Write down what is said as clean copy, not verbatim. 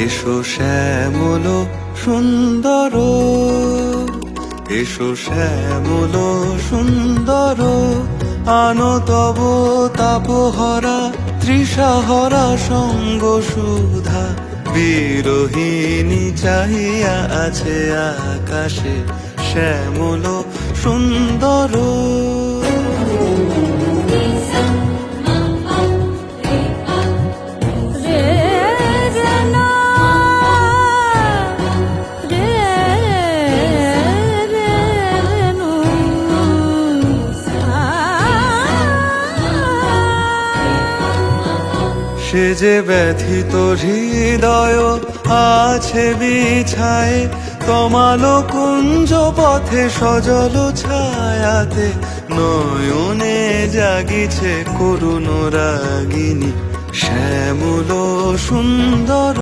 এসো শ্যামল সুন্দর, এসো শ্যামল সুন্দর, আনো তব তাপহরা তৃষাহরা সঙ্গ সুধা। বিরোহিণী চাহিয়া আছে আকাশে শ্যামল সুন্দর। সে যে ব্যথিত হৃদয় আছে বিছায়, তমালো কুঞ্জ পথে সজল ছায়াতে। নয়নে জাগিছে করুণ রাগিনী শ্যামল সুন্দর।